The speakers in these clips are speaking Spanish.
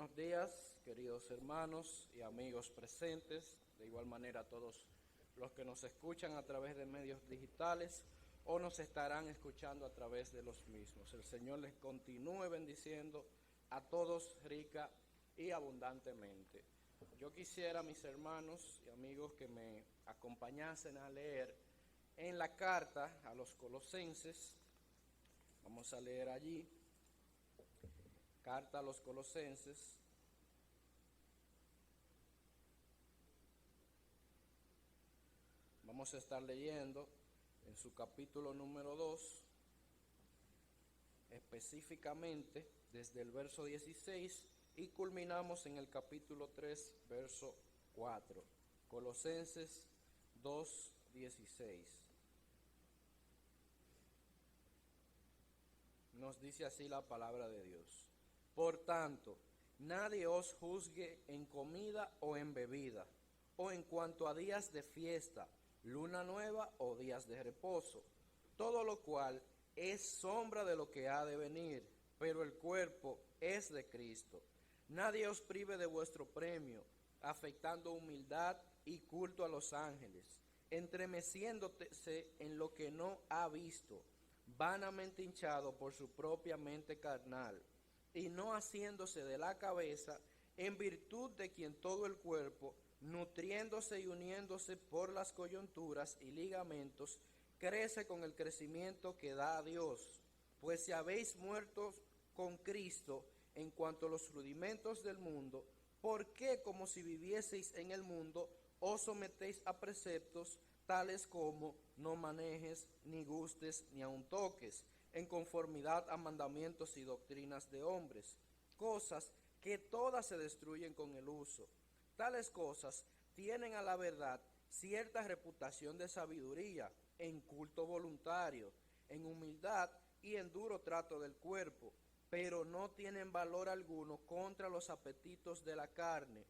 Buenos días, queridos hermanos y amigos presentes, de igual manera a todos los que nos escuchan a través de medios digitales o nos estarán escuchando a través de los mismos. El Señor les continúe bendiciendo a todos rica y abundantemente. Yo quisiera, mis hermanos y amigos, que me acompañasen a leer en la carta a los Colosenses. Vamos a leer allí. Carta a los Colosenses, vamos a estar leyendo en su capítulo número 2, específicamente desde el verso 16 y culminamos en el capítulo 3, verso 4. Colosenses 2, 16. Nos dice así la palabra de Dios. Por tanto, nadie os juzgue en comida o en bebida, o en cuanto a días de fiesta, luna nueva o días de reposo, todo lo cual es sombra de lo que ha de venir, pero el cuerpo es de Cristo. Nadie os prive de vuestro premio, afectando humildad y culto a los ángeles, entremeciéndose en lo que no ha visto, vanamente hinchado por su propia mente carnal, y no haciéndose de la cabeza, en virtud de quien todo el cuerpo, nutriéndose y uniéndose por las coyunturas y ligamentos, crece con el crecimiento que da a Dios. Pues si habéis muerto con Cristo en cuanto a los rudimentos del mundo, ¿por qué, como si vivieseis en el mundo, os sometéis a preceptos tales como no manejes, ni gustes, ni aun toques, en conformidad a mandamientos y doctrinas de hombres, cosas que todas se destruyen con el uso? Tales cosas tienen a la verdad cierta reputación de sabiduría, en culto voluntario, en humildad y en duro trato del cuerpo, pero no tienen valor alguno contra los apetitos de la carne.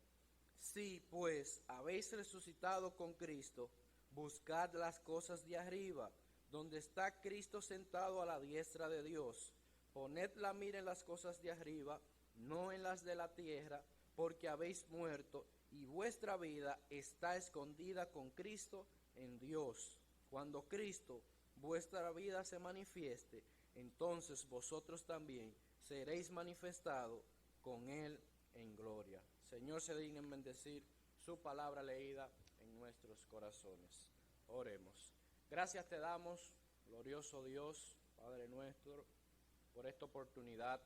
Si, pues, habéis resucitado con Cristo, buscad las cosas de arriba, donde está Cristo sentado a la diestra de Dios. Poned la mira en las cosas de arriba, no en las de la tierra, porque habéis muerto y vuestra vida está escondida con Cristo en Dios. Cuando Cristo, vuestra vida, se manifieste, entonces vosotros también seréis manifestados con Él en gloria. Señor, se digna en bendecir su palabra leída en nuestros corazones. Oremos. Gracias te damos, glorioso Dios, Padre nuestro, por esta oportunidad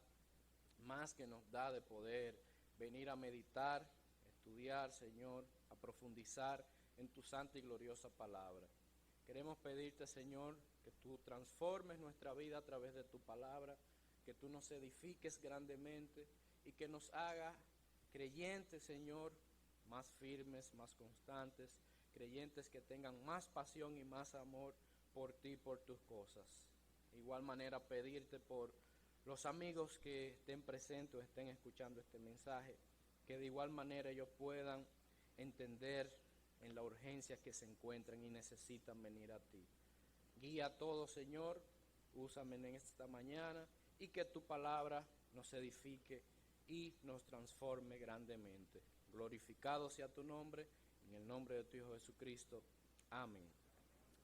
más que nos da de poder venir a meditar, estudiar, Señor, a profundizar en tu santa y gloriosa palabra. Queremos pedirte, Señor, que tú transformes nuestra vida a través de tu palabra, que tú nos edifiques grandemente y que nos haga creyentes, Señor, más firmes, más constantes, creyentes que tengan más pasión y más amor por ti y por tus cosas. De igual manera pedirte por los amigos que estén presentes o estén escuchando este mensaje, que de igual manera ellos puedan entender en la urgencia que se encuentran y necesitan venir a ti. Guía a todos, Señor, úsame en esta mañana y que tu palabra nos edifique y nos transforme grandemente. Glorificado sea tu nombre, en el nombre de tu Hijo Jesucristo. Amén.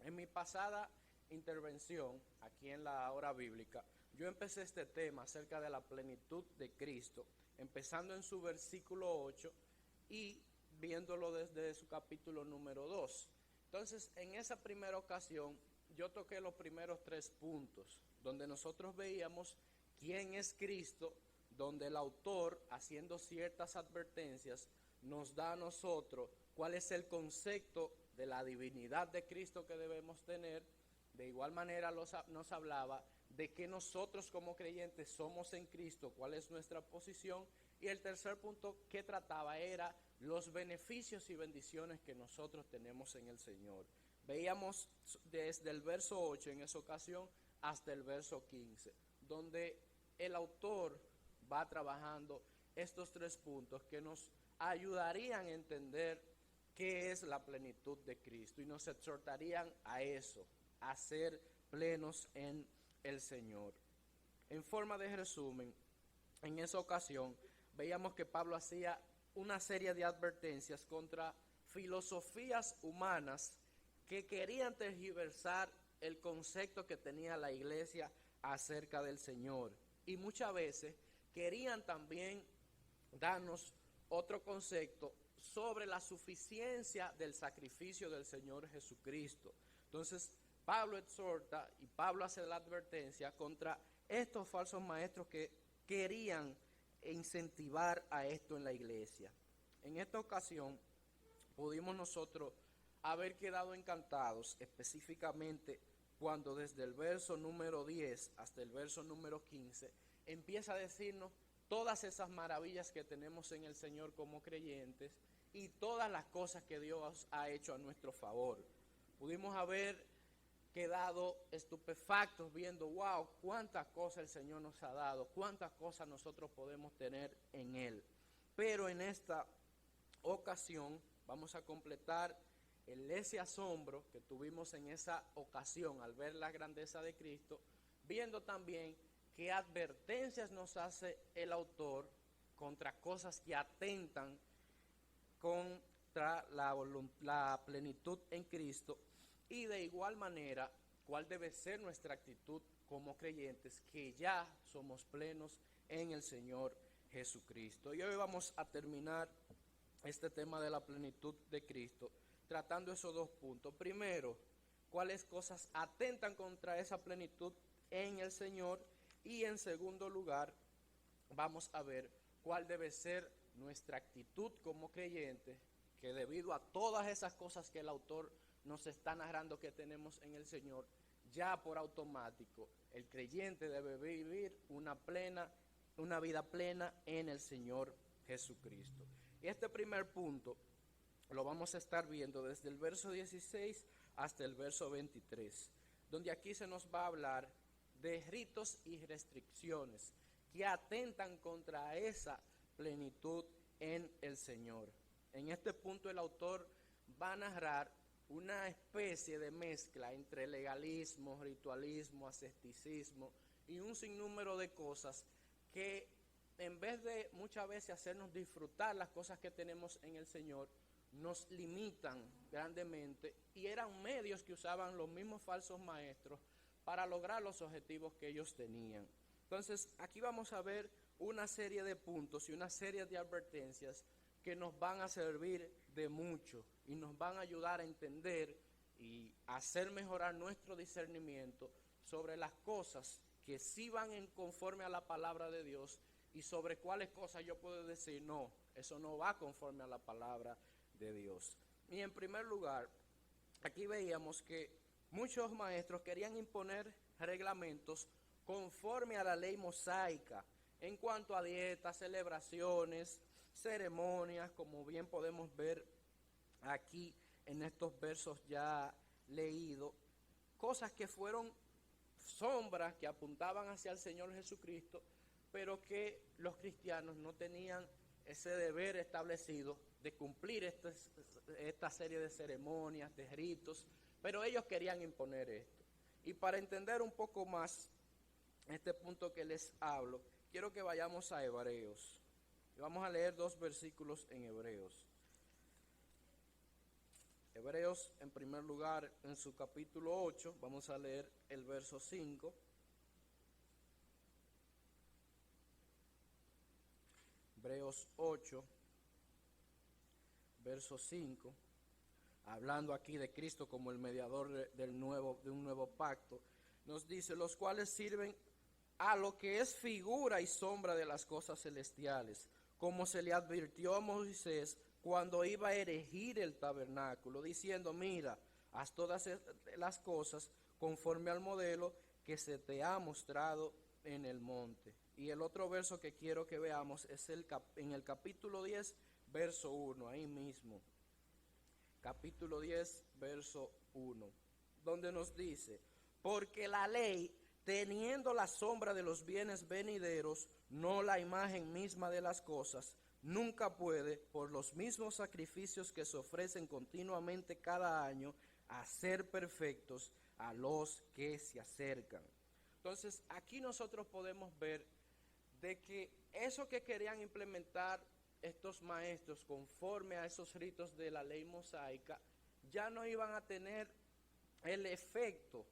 En mi pasada intervención, aquí en la hora bíblica, yo empecé este tema acerca de la plenitud de Cristo, empezando en su versículo 8 y viéndolo desde su capítulo número 2. Entonces, en esa primera ocasión, yo toqué los primeros 3 puntos, donde nosotros veíamos quién es Cristo, donde el autor, haciendo ciertas advertencias, nos da a nosotros cuál es el concepto de la divinidad de Cristo que debemos tener. De igual manera nos hablaba de que nosotros como creyentes somos en Cristo, cuál es nuestra posición. Y el tercer punto que trataba era los beneficios y bendiciones que nosotros tenemos en el Señor. Veíamos desde el verso 8 en esa ocasión hasta el verso 15, donde el autor va trabajando estos 3 puntos que nos ayudarían a entender qué es la plenitud de Cristo y nos exhortarían a eso, a ser plenos en el Señor. En forma de resumen, en esa ocasión veíamos que Pablo hacía una serie de advertencias contra filosofías humanas que querían tergiversar el concepto que tenía la iglesia acerca del Señor. Y muchas veces querían también darnos otro concepto sobre la suficiencia del sacrificio del Señor Jesucristo. Entonces, Pablo exhorta y Pablo hace la advertencia contra estos falsos maestros que querían incentivar a esto en la iglesia. En esta ocasión pudimos nosotros haber quedado encantados específicamente cuando desde el verso número 10 hasta el verso número 15 empieza a decirnos todas esas maravillas que tenemos en el Señor como creyentes y todas las cosas que Dios ha hecho a nuestro favor. Pudimos haber quedado estupefactos viendo, wow, cuántas cosas el Señor nos ha dado, cuántas cosas nosotros podemos tener en Él. Pero en esta ocasión vamos a completar ese asombro que tuvimos en esa ocasión al ver la grandeza de Cristo, viendo también qué advertencias nos hace el autor contra cosas que atentan contra la plenitud en Cristo, y de igual manera cuál debe ser nuestra actitud como creyentes que ya somos plenos en el Señor Jesucristo. Y hoy vamos a terminar este tema de la plenitud de Cristo tratando esos dos puntos. Primero, cuáles cosas atentan contra esa plenitud en el Señor, y en segundo lugar vamos a ver cuál debe ser nuestra actitud como creyentes, que debido a todas esas cosas que el autor nos está narrando que tenemos en el Señor, ya por automático el creyente debe vivir una vida plena en el Señor Jesucristo. Y este primer punto lo vamos a estar viendo desde el verso 16 hasta el verso 23, donde aquí se nos va a hablar de ritos y restricciones que atentan contra esa plenitud en el Señor. En este punto el autor va a narrar una especie de mezcla entre legalismo, ritualismo, asceticismo y un sinnúmero de cosas que en vez de muchas veces hacernos disfrutar las cosas que tenemos en el Señor, nos limitan grandemente, y eran medios que usaban los mismos falsos maestros para lograr los objetivos que ellos tenían. Entonces, aquí vamos a ver una serie de puntos y una serie de advertencias que nos van a servir de mucho y nos van a ayudar a entender y hacer mejorar nuestro discernimiento sobre las cosas que sí van en conforme a la palabra de Dios y sobre cuáles cosas yo puedo decir, no, eso no va conforme a la palabra de Dios. Y en primer lugar, aquí veíamos que muchos maestros querían imponer reglamentos conforme a la ley mosaica en cuanto a dietas, celebraciones, ceremonias, como bien podemos ver aquí en estos versos ya leídos, cosas que fueron sombras que apuntaban hacia el Señor Jesucristo, pero que los cristianos no tenían ese deber establecido de cumplir esta serie de ceremonias, de ritos, pero ellos querían imponer esto. Y para entender un poco más este punto que les hablo, quiero que vayamos a Hebreos. Vamos a leer 2 versículos en Hebreos. Hebreos, en primer lugar, en su capítulo 8, vamos a leer el verso 5. Hebreos 8, verso 5, hablando aquí de Cristo como el mediador de un nuevo pacto, nos dice, los cuales sirven a lo que es figura y sombra de las cosas celestiales, como se le advirtió a Moisés cuando iba a erigir el tabernáculo, diciendo, mira, haz todas las cosas conforme al modelo que se te ha mostrado en el monte. Y el otro verso que quiero que veamos es en el capítulo 10, verso 1, ahí mismo. Capítulo 10, verso 1, donde nos dice, porque la ley, teniendo la sombra de los bienes venideros, no la imagen misma de las cosas, nunca puede, por los mismos sacrificios que se ofrecen continuamente cada año, hacer perfectos a los que se acercan. Entonces, aquí nosotros podemos ver de que eso que querían implementar estos maestros conforme a esos ritos de la ley mosaica, ya no iban a tener el efecto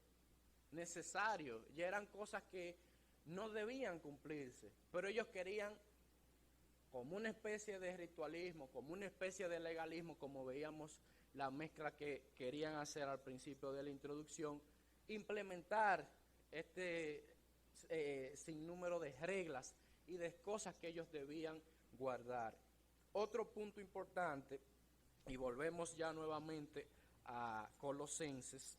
necesario, ya eran cosas que no debían cumplirse, pero ellos querían, como una especie de ritualismo, como una especie de legalismo, como veíamos la mezcla que querían hacer al principio de la introducción, implementar este sinnúmero de reglas y de cosas que ellos debían guardar. Otro punto importante, y volvemos ya nuevamente a Colosenses,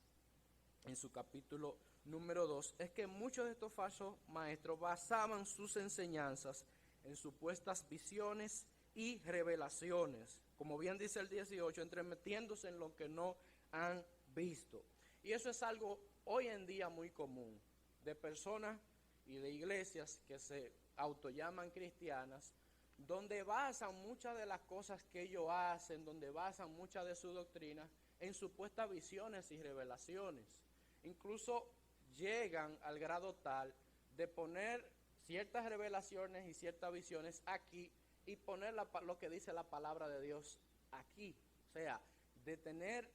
en su capítulo número 2, es que muchos de estos falsos maestros basaban sus enseñanzas en supuestas visiones y revelaciones, como bien dice el 18, entremetiéndose en lo que no han visto. Y eso es algo hoy en día muy común, de personas y de iglesias que se autollaman cristianas, donde basan muchas de las cosas que ellos hacen, donde basan muchas de sus doctrinas en supuestas visiones y revelaciones. Incluso llegan al grado tal de poner ciertas revelaciones y ciertas visiones aquí y poner lo que dice la palabra de Dios aquí. O sea, de tener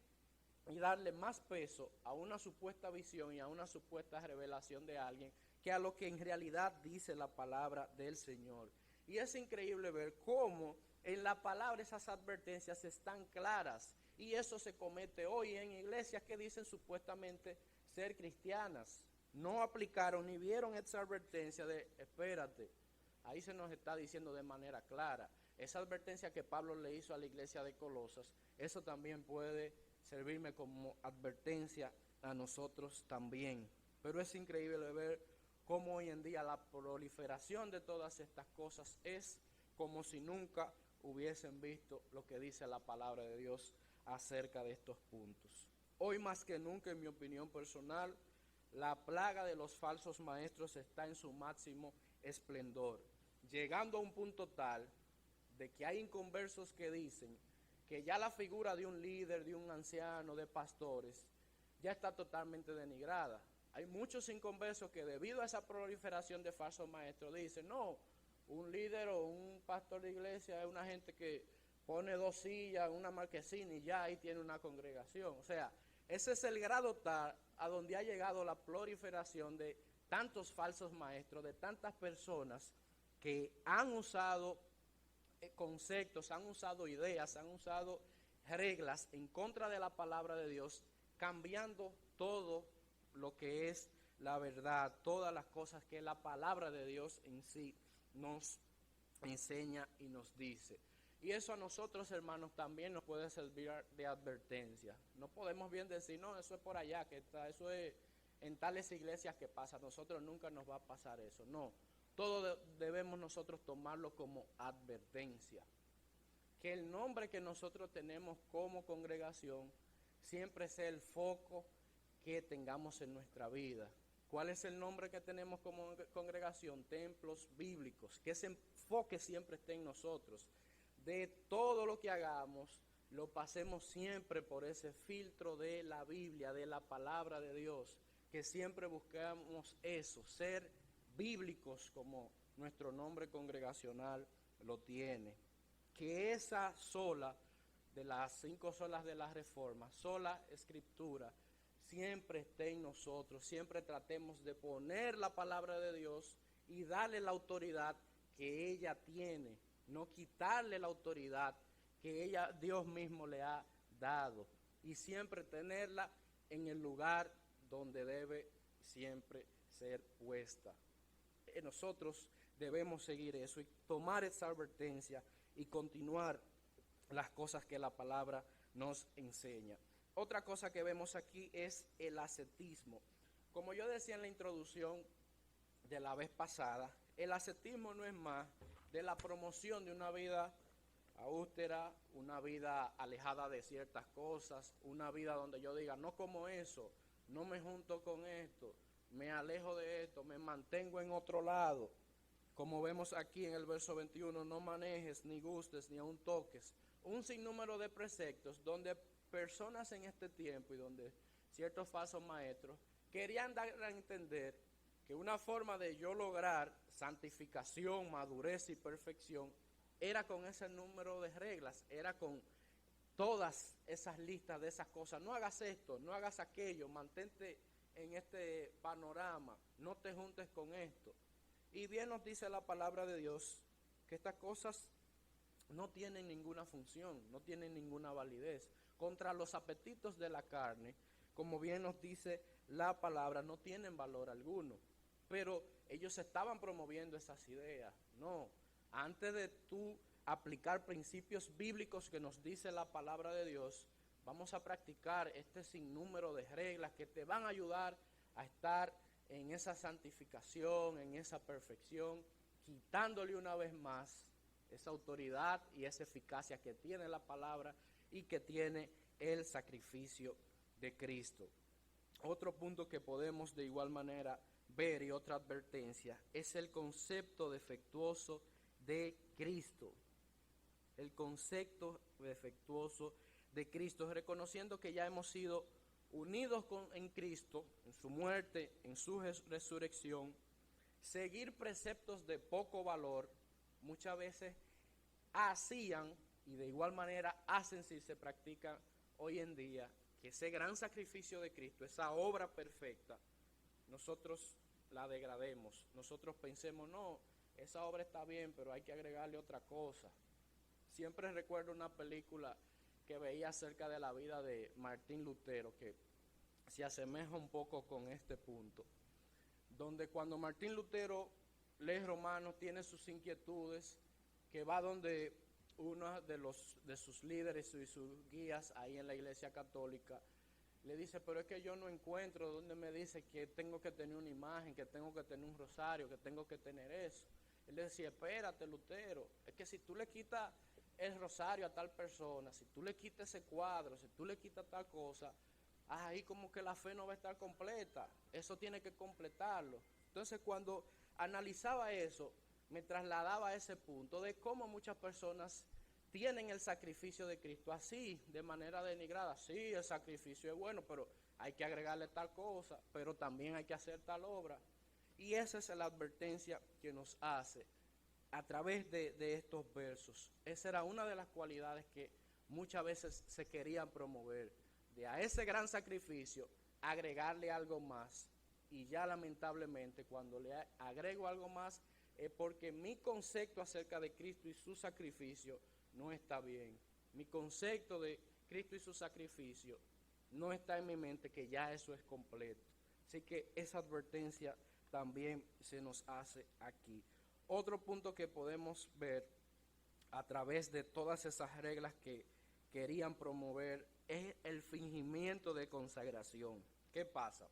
y darle más peso a una supuesta visión y a una supuesta revelación de alguien que a lo que en realidad dice la palabra del Señor. Y es increíble ver cómo en la palabra esas advertencias están claras, y eso se comete hoy en iglesias que dicen supuestamente ser cristianas. No aplicaron ni vieron esa advertencia de espérate, ahí se nos está diciendo de manera clara. Esa advertencia que Pablo le hizo a la iglesia de Colosas, eso también puede servirme como advertencia a nosotros también. Pero es increíble ver cómo hoy en día la proliferación de todas estas cosas es como si nunca hubiesen visto lo que dice la palabra de Dios acerca de estos puntos. Hoy más que nunca, en mi opinión personal, la plaga de los falsos maestros está en su máximo esplendor, llegando a un punto tal de que hay inconversos que dicen que ya la figura de un líder, de un anciano, de pastores, ya está totalmente denigrada. Hay muchos inconversos que debido a esa proliferación de falsos maestros dicen, no, un líder o un pastor de iglesia es una gente que pone 2 sillas, una marquesina y ya ahí tiene una congregación. O sea, ese es el grado tal a donde ha llegado la proliferación de tantos falsos maestros, de tantas personas que han usado conceptos, han usado ideas, han usado reglas en contra de la palabra de Dios, cambiando todo lo que es la verdad, todas las cosas que la palabra de Dios en sí nos enseña y nos dice. Y eso a nosotros, hermanos, también nos puede servir de advertencia. No podemos bien decir, no, eso es por allá, que está, eso es en tales iglesias que pasa. A nosotros nunca nos va a pasar eso. No, todo debemos nosotros tomarlo como advertencia. Que el nombre que nosotros tenemos como congregación siempre sea el foco que tengamos en nuestra vida. ¿Cuál es el nombre que tenemos como congregación? Templos bíblicos. Que ese enfoque siempre esté en nosotros. De todo lo que hagamos, lo pasemos siempre por ese filtro de la Biblia, de la palabra de Dios. Que siempre buscamos eso, ser bíblicos como nuestro nombre congregacional lo tiene. Que esa sola, de las 5 solas de la Reforma, sola Escritura, siempre esté en nosotros, siempre tratemos de poner la palabra de Dios y darle la autoridad que ella tiene, no quitarle la autoridad que ella, Dios mismo le ha dado, y siempre tenerla en el lugar donde debe siempre ser puesta. Nosotros debemos seguir eso y tomar esa advertencia y continuar las cosas que la palabra nos enseña. Otra cosa que vemos aquí es el ascetismo. Como yo decía en la introducción de la vez pasada, el ascetismo no es más de la promoción de una vida austera, una vida alejada de ciertas cosas, una vida donde yo diga, no como eso, no me junto con esto, me alejo de esto, me mantengo en otro lado. Como vemos aquí en el verso 21, no manejes, ni gustes, ni aun toques. Un sinnúmero de preceptos donde personas en este tiempo y donde ciertos falsos maestros querían dar a entender que una forma de yo lograr santificación, madurez y perfección era con ese número de reglas, era con todas esas listas de esas cosas. No hagas esto, no hagas aquello, mantente en este panorama, no te juntes con esto. Y bien nos dice la palabra de Dios que estas cosas no tienen ninguna función, no tienen ninguna validez. Contra los apetitos de la carne, como bien nos dice la palabra, no tienen valor alguno. Pero ellos estaban promoviendo esas ideas. No, antes de tú aplicar principios bíblicos que nos dice la palabra de Dios, vamos a practicar este sinnúmero de reglas que te van a ayudar a estar en esa santificación, en esa perfección, quitándole una vez más esa autoridad y esa eficacia que tiene la palabra y que tiene el sacrificio de Cristo. Otro punto que podemos de igual manera ver y otra advertencia es el concepto defectuoso de Cristo. El concepto defectuoso de Cristo, reconociendo que ya hemos sido unidos en Cristo, en su muerte, en su resurrección. Seguir preceptos de poco valor muchas veces hacían, y de igual manera hacen si se practican hoy en día, que ese gran sacrificio de Cristo, esa obra perfecta, nosotros la degrademos. Nosotros pensemos, no, esa obra está bien, pero hay que agregarle otra cosa. Siempre recuerdo una película que veía acerca de la vida de Martín Lutero, que se asemeja un poco con este punto, donde cuando Martín Lutero lee Romanos, tiene sus inquietudes, que va donde uno de sus líderes y sus guías ahí en la Iglesia Católica, le dice, pero es que yo no encuentro donde me dice que tengo que tener una imagen, que tengo que tener un rosario, que tengo que tener eso. Él le decía, espérate, Lutero, es que si tú le quitas el rosario a tal persona, si tú le quitas ese cuadro, si tú le quitas tal cosa, ahí como que la fe no va a estar completa, eso tiene que completarlo. Entonces cuando analizaba eso, me trasladaba a ese punto de cómo muchas personas tienen el sacrificio de Cristo así, de manera denigrada. Sí, el sacrificio es bueno, pero hay que agregarle tal cosa, pero también hay que hacer tal obra. Y esa es la advertencia que nos hace a través de estos versos. Esa era una de las cualidades que muchas veces se querían promover, de a ese gran sacrificio agregarle algo más. Y ya lamentablemente cuando le agrego algo más es porque mi concepto acerca de Cristo y su sacrificio no está bien. Mi concepto de Cristo y su sacrificio no está en mi mente, que ya eso es completo. Así que esa advertencia también se nos hace aquí. Otro punto que podemos ver a través de todas esas reglas que querían promover es el fingimiento de consagración. ¿Qué pasa?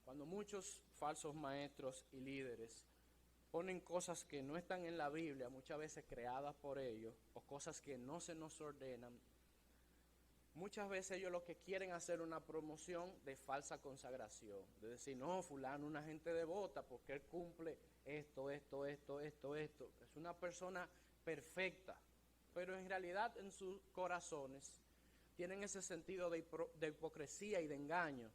Cuando muchos falsos maestros y líderes ponen cosas que no están en la Biblia, muchas veces creadas por ellos, o cosas que no se nos ordenan, muchas veces ellos lo que quieren hacer una promoción de falsa consagración, de decir, no, fulano, una gente devota, porque él cumple esto, es una persona perfecta, pero en realidad en sus corazones tienen ese sentido de hipocresía y de engaño,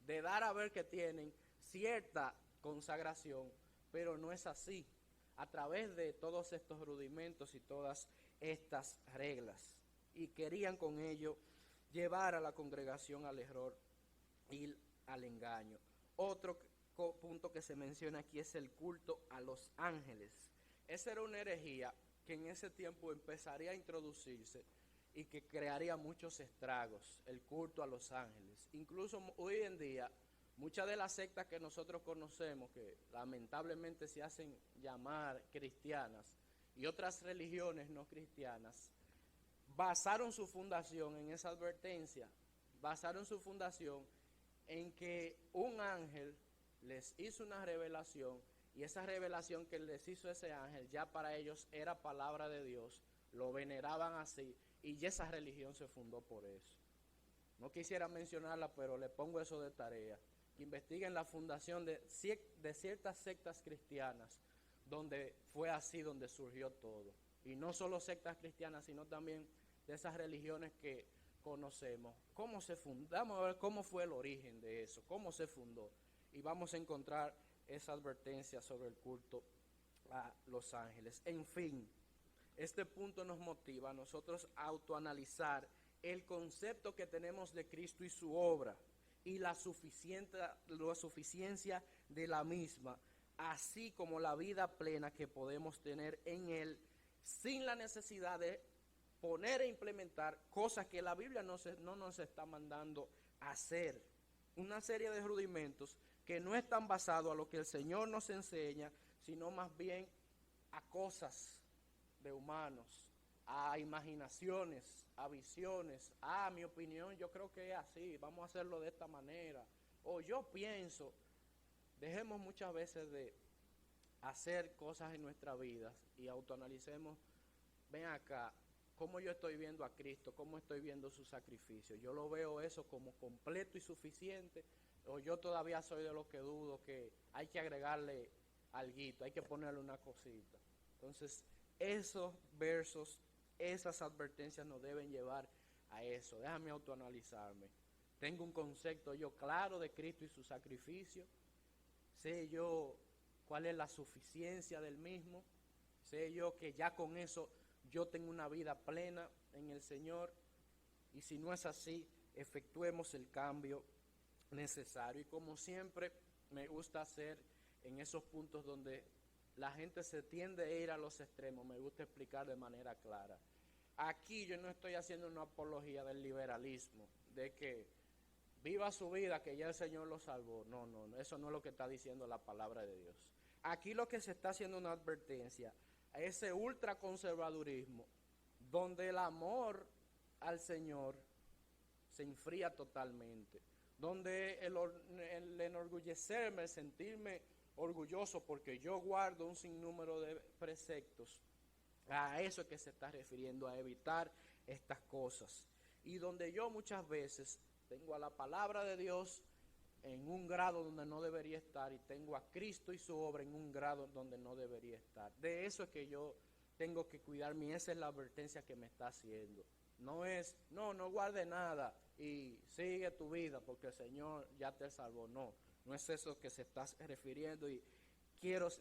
de dar a ver que tienen cierta consagración, pero no es así, a través de todos estos rudimentos y todas estas reglas. Y querían con ello llevar a la congregación al error y al engaño. Otro punto que se menciona aquí es el culto a los ángeles. Esa era una herejía que en ese tiempo empezaría a introducirse y que crearía muchos estragos, el culto a los ángeles. Incluso hoy en día, muchas de las sectas que nosotros conocemos, que lamentablemente se hacen llamar cristianas, y otras religiones no cristianas, basaron su fundación en esa advertencia, basaron su fundación en que un ángel les hizo una revelación, y esa revelación que les hizo ese ángel ya para ellos era palabra de Dios, lo veneraban así, y ya esa religión se fundó por eso. No quisiera mencionarla, pero le pongo eso de tarea. Investiguen la fundación de ciertas sectas cristianas, donde fue así donde surgió todo. Y no solo sectas cristianas, sino también de esas religiones que conocemos. ¿Cómo se fundó? Vamos a ver cómo fue el origen de eso, cómo se fundó. Y vamos a encontrar esa advertencia sobre el culto a los ángeles. En fin, este punto nos motiva a nosotros a autoanalizar el concepto que tenemos de Cristo y su obra y la suficiencia de la misma, así como la vida plena que podemos tener en Él sin la necesidad de poner e implementar cosas que la Biblia no nos está mandando a hacer. Una serie de rudimentos que no están basados a lo que el Señor nos enseña, sino más bien a cosas de humanos, a imaginaciones, a visiones. Mi opinión yo creo que es así, vamos a hacerlo de esta manera. O yo pienso, dejemos muchas veces de hacer cosas en nuestras vidas y autoanalicemos, ven acá, cómo yo estoy viendo a Cristo, cómo estoy viendo su sacrificio. Yo lo veo eso como completo y suficiente, o yo todavía soy de los que dudo que hay que agregarle alguito, hay que ponerle una cosita. Entonces, esos versos, esas advertencias nos deben llevar a eso. Déjame autoanalizarme. Tengo un concepto yo claro de Cristo y su sacrificio. Sé yo cuál es la suficiencia del mismo. Sé yo que ya con eso yo tengo una vida plena en el Señor. Y si no es así, efectuemos el cambio necesario. Y como siempre me gusta hacer en esos puntos donde la gente se tiende a ir a los extremos, me gusta explicar de manera clara. Aquí yo no estoy haciendo una apología del liberalismo, de que viva su vida, que ya el Señor lo salvó. No, eso no es lo que está diciendo la palabra de Dios. Aquí lo que se está haciendo una advertencia a ese ultraconservadurismo, donde el amor al Señor se enfría totalmente, donde el enorgullecerme, el sentirme orgulloso porque yo guardo un sinnúmero de preceptos, a eso es que se está refiriendo, a evitar estas cosas. Y donde yo muchas veces tengo a la palabra de Dios en un grado donde no debería estar y tengo a Cristo y su obra en un grado donde no debería estar. De eso es que yo tengo que cuidarme y esa es la advertencia que me está haciendo. No es, no guarde nada y sigue tu vida porque el Señor ya te salvó. No es eso que se está refiriendo y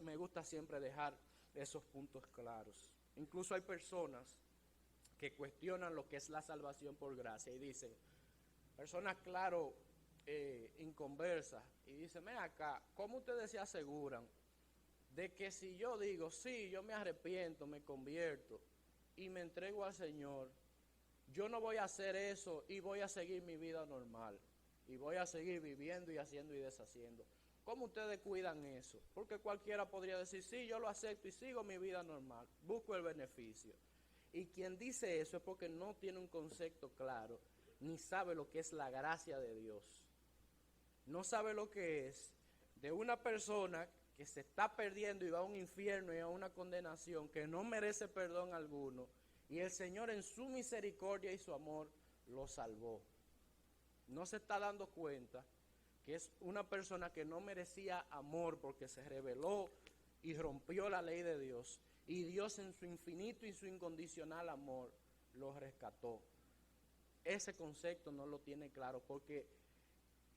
me gusta siempre dejar esos puntos claros. Incluso hay personas que cuestionan lo que es la salvación por gracia y dicen, personas claro, inconversas, y dicen, ven acá, ¿cómo ustedes se aseguran de que si yo digo, sí, yo me arrepiento, me convierto y me entrego al Señor, yo no voy a hacer eso y voy a seguir mi vida normal y voy a seguir viviendo y haciendo y deshaciendo? ¿Cómo ustedes cuidan eso? Porque cualquiera podría decir, sí, yo lo acepto y sigo mi vida normal, busco el beneficio. Y quien dice eso es porque no tiene un concepto claro, ni sabe lo que es la gracia de Dios. No sabe lo que es de una persona que se está perdiendo y va a un infierno y a una condenación que no merece perdón alguno, y el Señor en su misericordia y su amor lo salvó. No se está dando cuenta que es una persona que no merecía amor porque se rebeló y rompió la ley de Dios, y Dios en su infinito y su incondicional amor lo rescató. Ese concepto no lo tiene claro, porque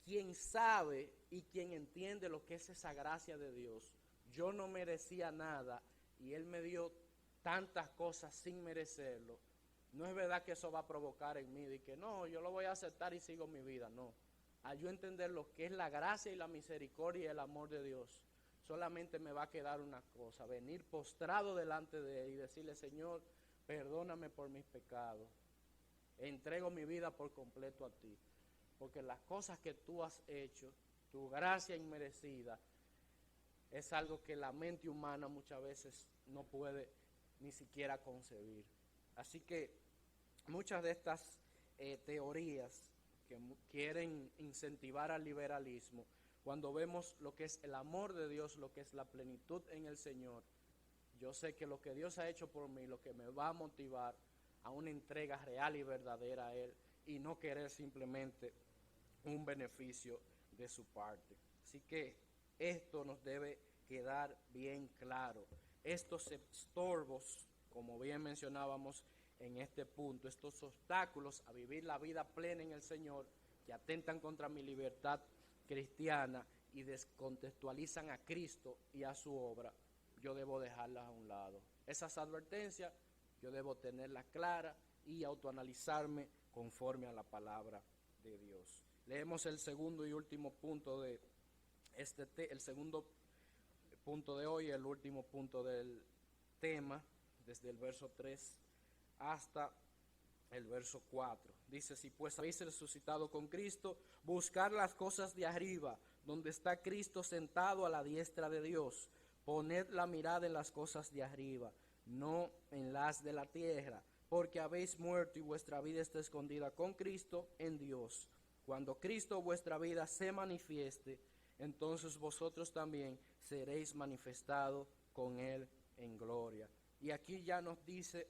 quien sabe y quien entiende lo que es esa gracia de Dios, yo no merecía nada y Él me dio tantas cosas sin merecerlo, no es verdad que eso va a provocar en mí de que no, yo lo voy a aceptar y sigo mi vida. No, a yo entender lo que es la gracia y la misericordia y el amor de Dios, solamente me va a quedar una cosa, venir postrado delante de Él y decirle, Señor, perdóname por mis pecados, entrego mi vida por completo a ti, porque las cosas que tú has hecho, tu gracia inmerecida, es algo que la mente humana muchas veces no puede ni siquiera concebir. Así que muchas de estas teorías que quieren incentivar al liberalismo, cuando vemos lo que es el amor de Dios, lo que es la plenitud en el Señor, yo sé que lo que Dios ha hecho por mí, lo que me va a motivar a una entrega real y verdadera a Él, y no querer simplemente un beneficio de su parte. Así que esto nos debe quedar bien claro. Estos estorbos, como bien mencionábamos en este punto, estos obstáculos a vivir la vida plena en el Señor, que atentan contra mi libertad cristiana y descontextualizan a Cristo y a su obra, yo debo dejarlas a un lado. Esas advertencias yo debo tenerlas claras y autoanalizarme conforme a la palabra de Dios. Leemos el segundo y último punto de el segundo punto de hoy, el último punto del tema, desde el verso 3 hasta el verso 4. Dice: si pues habéis resucitado con Cristo, buscar las cosas de arriba, donde está Cristo sentado a la diestra de Dios. Poned la mirada en las cosas de arriba, no en las de la tierra, porque habéis muerto y vuestra vida está escondida con Cristo en Dios. Cuando Cristo vuestra vida se manifieste, entonces vosotros también seréis manifestados con Él en gloria. Y aquí ya nos dice,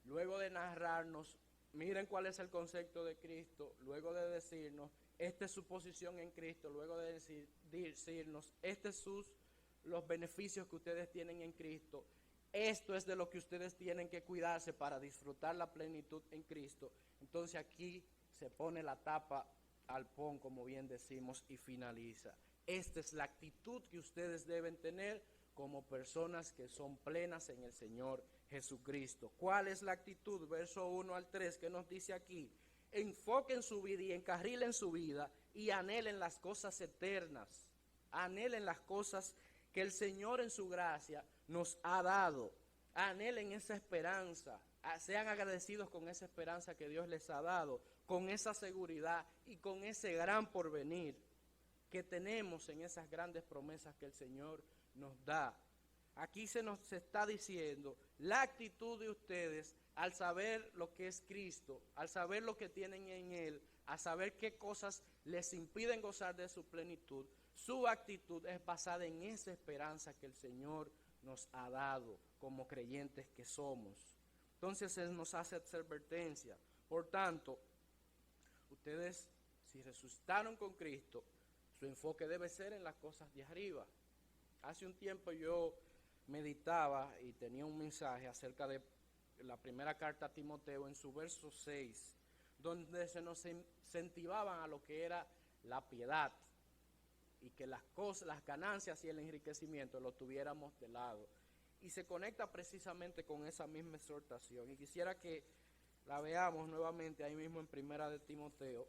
luego de narrarnos, miren cuál es el concepto de Cristo, luego de decirnos, esta es su posición en Cristo, luego de decirnos, estos son los beneficios que ustedes tienen en Cristo, esto es de lo que ustedes tienen que cuidarse para disfrutar la plenitud en Cristo. Entonces aquí se pone la tapa al pon, como bien decimos, y finaliza. Esta es la actitud que ustedes deben tener como personas que son plenas en el Señor Jesucristo. ¿Cuál es la actitud? Verso 1 al 3, que nos dice aquí: enfoquen su vida y encarrilen su vida y anhelen las cosas eternas, anhelen las cosas que el Señor en su gracia nos ha dado, anhelen esa esperanza, sean agradecidos con esa esperanza que Dios les ha dado, con esa seguridad y con ese gran porvenir que tenemos en esas grandes promesas que el Señor nos da. Aquí se nos está diciendo la actitud de ustedes al saber lo que es Cristo, al saber lo que tienen en Él, a saber qué cosas les impiden gozar de su plenitud. Su actitud es basada en esa esperanza que el Señor nos ha dado como creyentes que somos. Entonces Él nos hace esa advertencia. Por tanto, ustedes, si resucitaron con Cristo, su enfoque debe ser en las cosas de arriba. Hace un tiempo yo meditaba y tenía un mensaje acerca de la primera carta a Timoteo en su verso 6, donde se nos incentivaban a lo que era la piedad y que las cosas, las ganancias y el enriquecimiento lo tuviéramos de lado. Y se conecta precisamente con esa misma exhortación. Y quisiera que la veamos nuevamente ahí mismo en primera de Timoteo,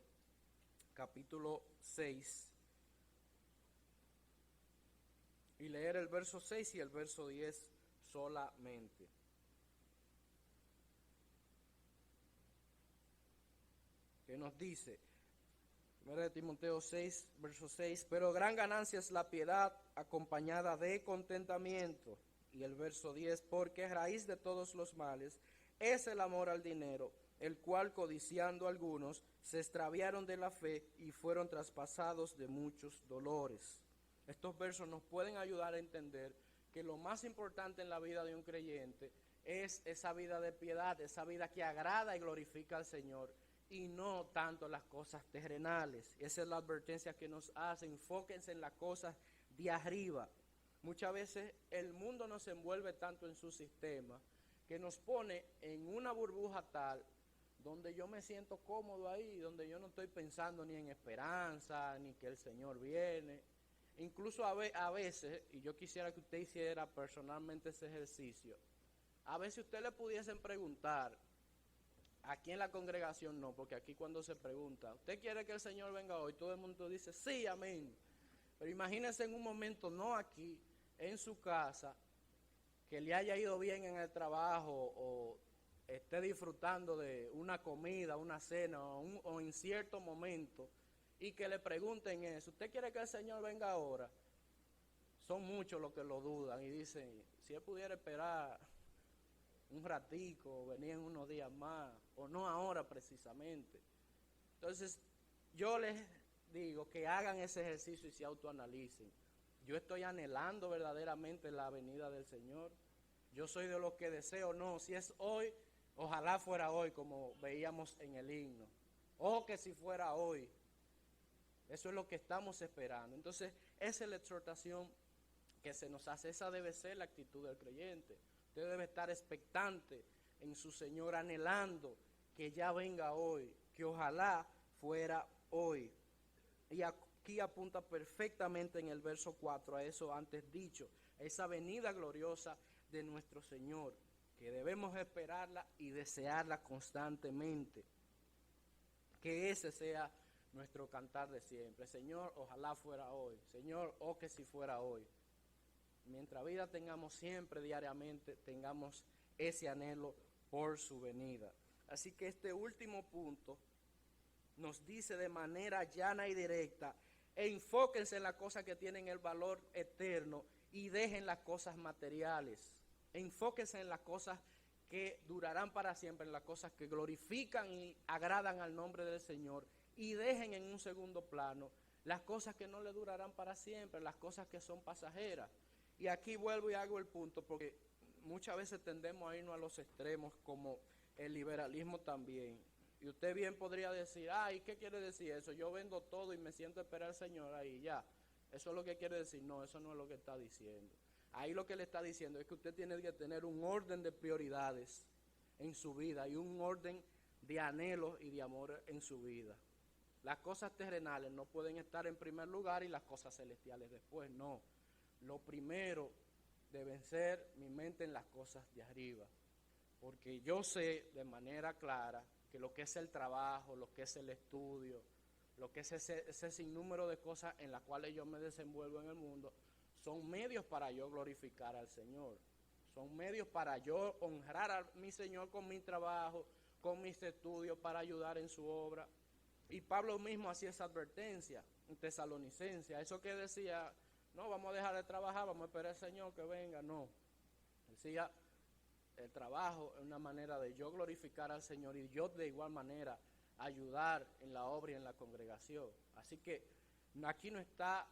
capítulo 6, y leer el verso 6 y el verso 10 solamente. Que nos dice, 1 Timoteo 6, verso 6, pero gran ganancia es la piedad acompañada de contentamiento. Y el verso 10, porque raíz de todos los males es el amor al dinero, el cual codiciando algunos se extraviaron de la fe y fueron traspasados de muchos dolores. Estos versos nos pueden ayudar a entender que lo más importante en la vida de un creyente es esa vida de piedad, esa vida que agrada y glorifica al Señor, y no tanto las cosas terrenales. Esa es la advertencia que nos hace: enfóquense en las cosas de arriba. Muchas veces el mundo nos envuelve tanto en su sistema que nos pone en una burbuja tal donde yo me siento cómodo ahí, donde yo no estoy pensando ni en esperanza, ni que el Señor viene. Incluso a veces, y yo quisiera que usted hiciera personalmente ese ejercicio, a veces usted le pudiesen preguntar, aquí en la congregación no, porque aquí cuando se pregunta, ¿usted quiere que el Señor venga hoy? Todo el mundo dice, sí, amén. Pero imagínese en un momento, no aquí, en su casa, que le haya ido bien en el trabajo o esté disfrutando de una comida, una cena o en cierto momento, y que le pregunten eso, ¿usted quiere que el Señor venga ahora? Son muchos los que lo dudan y dicen, si él pudiera esperar un ratico, venir en unos días más, o no ahora precisamente. Entonces, yo les digo que hagan ese ejercicio y se autoanalicen. Yo estoy anhelando verdaderamente la venida del Señor. Yo soy de los que deseo, no, si es hoy, ojalá fuera hoy, como veíamos en el himno. O que si fuera hoy. Eso es lo que estamos esperando. Entonces, esa es la exhortación que se nos hace. Esa debe ser la actitud del creyente. Usted debe estar expectante en su Señor, anhelando que ya venga hoy, que ojalá fuera hoy. aquí apunta perfectamente en el verso 4 a eso antes dicho, a esa venida gloriosa de nuestro Señor, que debemos esperarla y desearla constantemente. Que ese sea nuestro cantar de siempre. Señor, ojalá fuera hoy. Señor, oh que si fuera hoy. Mientras vida tengamos siempre, diariamente, tengamos ese anhelo por su venida. Así que este último punto nos dice de manera llana y directa, enfóquense en las cosas que tienen el valor eterno y dejen las cosas materiales. Enfóquense en las cosas que durarán para siempre, en las cosas que glorifican y agradan al nombre del Señor, y dejen en un segundo plano las cosas que no le durarán para siempre, las cosas que son pasajeras. Y aquí vuelvo y hago el punto, porque muchas veces tendemos a irnos a los extremos, como el liberalismo también. Y usted bien podría decir, ay, ¿qué quiere decir eso? Yo vendo todo y me siento a esperar al Señor ahí, ya. Eso es lo que quiere decir. No, eso no es lo que está diciendo. Ahí lo que le está diciendo es que usted tiene que tener un orden de prioridades en su vida y un orden de anhelos y de amor en su vida. Las cosas terrenales no pueden estar en primer lugar y las cosas celestiales después, no. Lo primero deben ser mi mente en las cosas de arriba, porque yo sé de manera clara que lo que es el trabajo, lo que es el estudio, lo que es ese sinnúmero de cosas en las cuales yo me desenvuelvo en el mundo, son medios para yo glorificar al Señor. Son medios para yo honrar a mi Señor con mi trabajo, con mis estudios, para ayudar en su obra. Y Pablo mismo hacía esa advertencia en Tesalonicenses. Eso que decía, no, vamos a dejar de trabajar, vamos a esperar al Señor que venga. No, decía, el trabajo es una manera de yo glorificar al Señor y yo de igual manera ayudar en la obra y en la congregación. Así que aquí no está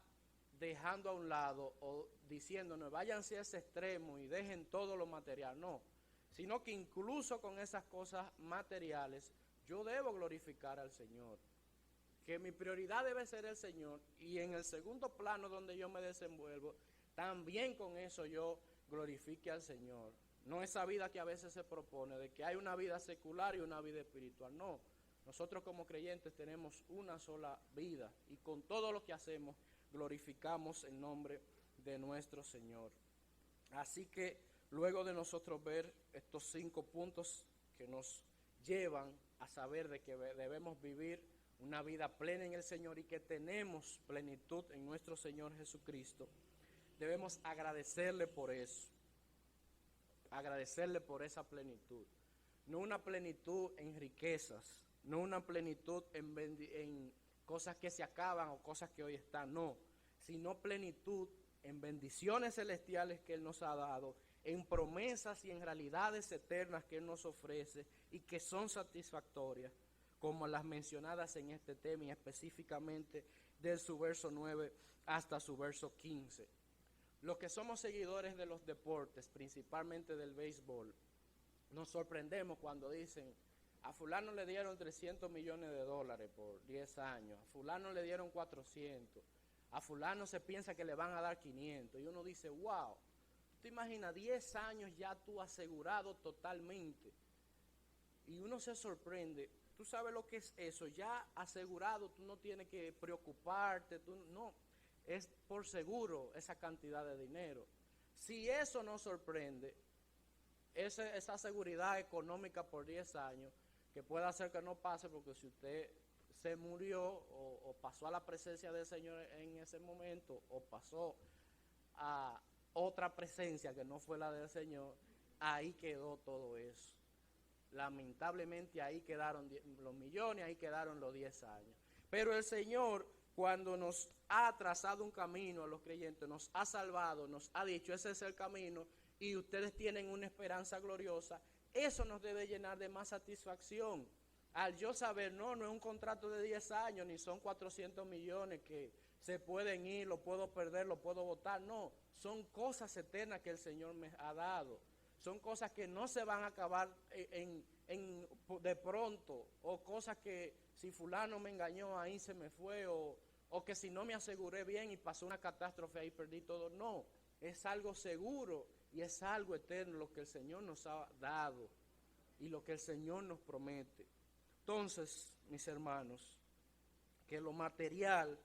dejando a un lado o diciéndonos váyanse a ese extremo y dejen todo lo material, no, sino que incluso con esas cosas materiales yo debo glorificar al Señor, que mi prioridad debe ser el Señor, y en el segundo plano donde yo me desenvuelvo, también con eso yo glorifique al Señor. No esa vida que a veces se propone, de que hay una vida secular y una vida espiritual, no. Nosotros como creyentes tenemos una sola vida y con todo lo que hacemos glorificamos el nombre de nuestro Señor. Así que luego de nosotros ver estos 5 puntos que nos llevan a saber de que debemos vivir una vida plena en el Señor y que tenemos plenitud en nuestro Señor Jesucristo, debemos agradecerle por eso, agradecerle por esa plenitud. No una plenitud en riquezas, no una plenitud en cosas que se acaban o cosas que hoy están, no, sino plenitud en bendiciones celestiales que Él nos ha dado, en promesas y en realidades eternas que Él nos ofrece y que son satisfactorias, como las mencionadas en este tema y específicamente de su verso 9 hasta su verso 15. Los que somos seguidores de los deportes, principalmente del béisbol, nos sorprendemos cuando dicen, a fulano le dieron $300 millones por 10 años, a fulano le dieron 400, a fulano se piensa que le van a dar 500, y uno dice, wow, tú te imaginas 10 años ya tú asegurado totalmente, y uno se sorprende. Tú sabes lo que es eso, ya asegurado, tú no tienes que preocuparte, no, es por seguro esa cantidad de dinero. Si eso no sorprende, esa seguridad económica por 10 años, que puede hacer que no pase, porque si usted se murió o pasó a la presencia del Señor en ese momento, o pasó a otra presencia que no fue la del Señor, ahí quedó todo eso. Lamentablemente ahí quedaron los millones, ahí quedaron los 10 años. Pero el Señor, cuando nos ha trazado un camino a los creyentes, nos ha salvado, nos ha dicho, ese es el camino, y ustedes tienen una esperanza gloriosa, eso nos debe llenar de más satisfacción. Al yo saber, no es un contrato de 10 años, ni son 400 millones que se pueden ir, lo puedo perder, lo puedo botar, no, son cosas eternas que el Señor me ha dado. Son cosas que no se van a acabar de pronto, o cosas que si fulano me engañó, ahí se me fue, o que si no me aseguré bien y pasó una catástrofe, ahí perdí todo. No, es algo seguro y es algo eterno lo que el Señor nos ha dado y lo que el Señor nos promete. Entonces, mis hermanos, que lo material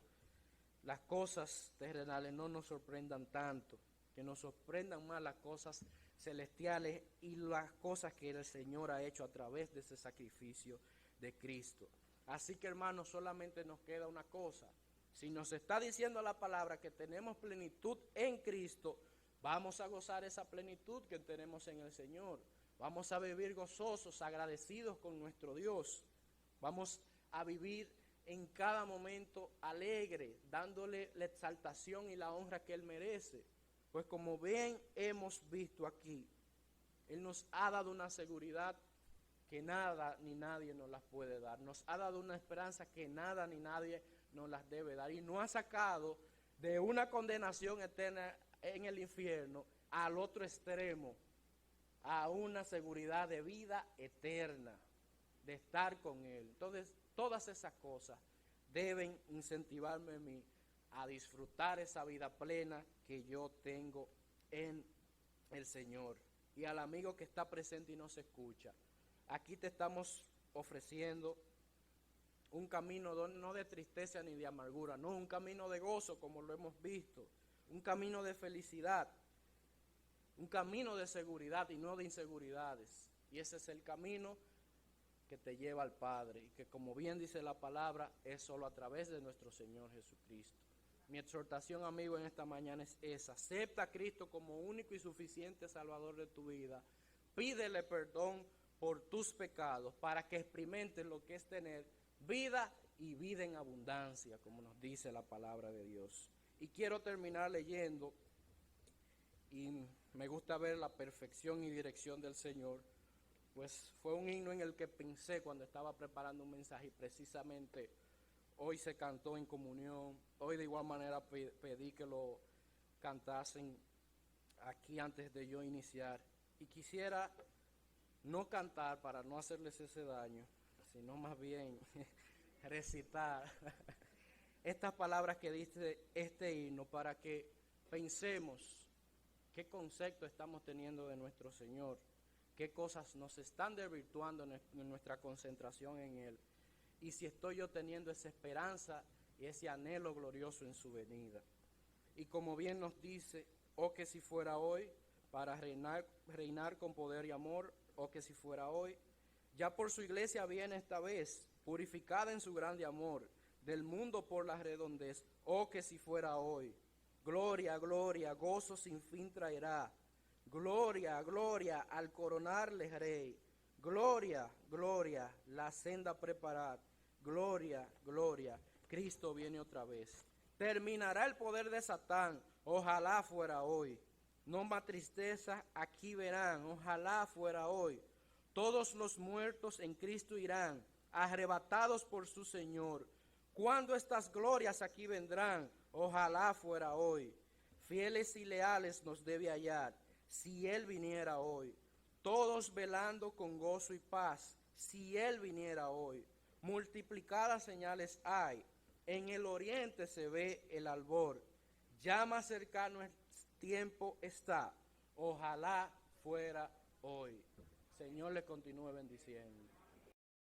las cosas terrenales no nos sorprendan tanto, que nos sorprendan más las cosas celestiales y las cosas que el Señor ha hecho a través de ese sacrificio de Cristo. Así que, hermanos, solamente nos queda una cosa. Si nos está diciendo la palabra que tenemos plenitud en Cristo, vamos a gozar esa plenitud que tenemos en el Señor. Vamos a vivir gozosos, agradecidos con nuestro Dios. Vamos a vivir en cada momento alegre, dándole la exaltación y la honra que Él merece. Pues como bien hemos visto aquí, Él nos ha dado una seguridad que nada ni nadie nos las puede dar. Nos ha dado una esperanza que nada ni nadie nos las debe dar. Y nos ha sacado de una condenación eterna en el infierno al otro extremo, a una seguridad de vida eterna, de estar con Él. Entonces, todas esas cosas deben incentivarme a mí a disfrutar esa vida plena que yo tengo en el Señor. Y al amigo que está presente y nos escucha, aquí te estamos ofreciendo un camino no de tristeza ni de amargura, no, un camino de gozo como lo hemos visto, un camino de felicidad, un camino de seguridad y no de inseguridades. Y ese es el camino que te lleva al Padre y que, como bien dice la palabra, es solo a través de nuestro Señor Jesucristo. Mi exhortación, amigo, en esta mañana es esa: acepta a Cristo como único y suficiente Salvador de tu vida, pídele perdón por tus pecados para que experimentes lo que es tener vida y vida en abundancia, como nos dice la palabra de Dios. Y quiero terminar leyendo, y me gusta ver la perfección y dirección del Señor, pues fue un himno en el que pensé cuando estaba preparando un mensaje, y precisamente hoy se cantó en comunión. Hoy de igual manera pedí que lo cantasen aquí antes de yo iniciar. Y quisiera no cantar para no hacerles ese daño, sino más bien recitar estas palabras que dice este himno para que pensemos qué concepto estamos teniendo de nuestro Señor, qué cosas nos están desvirtuando en nuestra concentración en Él, y si estoy yo teniendo esa esperanza y ese anhelo glorioso en su venida. Y como bien nos dice, oh que si fuera hoy, para reinar con poder y amor, oh que si fuera hoy, ya por su iglesia viene esta vez, purificada en su grande amor, del mundo por la redondez, oh que si fuera hoy. Gloria, gloria, gozo sin fin traerá. Gloria, gloria, al coronarle rey. Gloria, gloria, la senda preparad. Gloria, gloria, Cristo viene otra vez. Terminará el poder de Satán, ojalá fuera hoy. No más tristeza aquí verán, ojalá fuera hoy. Todos los muertos en Cristo irán, arrebatados por su Señor. Cuando estas glorias aquí vendrán, ojalá fuera hoy. Fieles y leales nos debe hallar, si Él viniera hoy. Todos velando con gozo y paz, si Él viniera hoy. Multiplicadas señales hay, en el oriente se ve el albor. Ya más cercano el tiempo está, ojalá fuera hoy. Señor le continúe bendiciendo.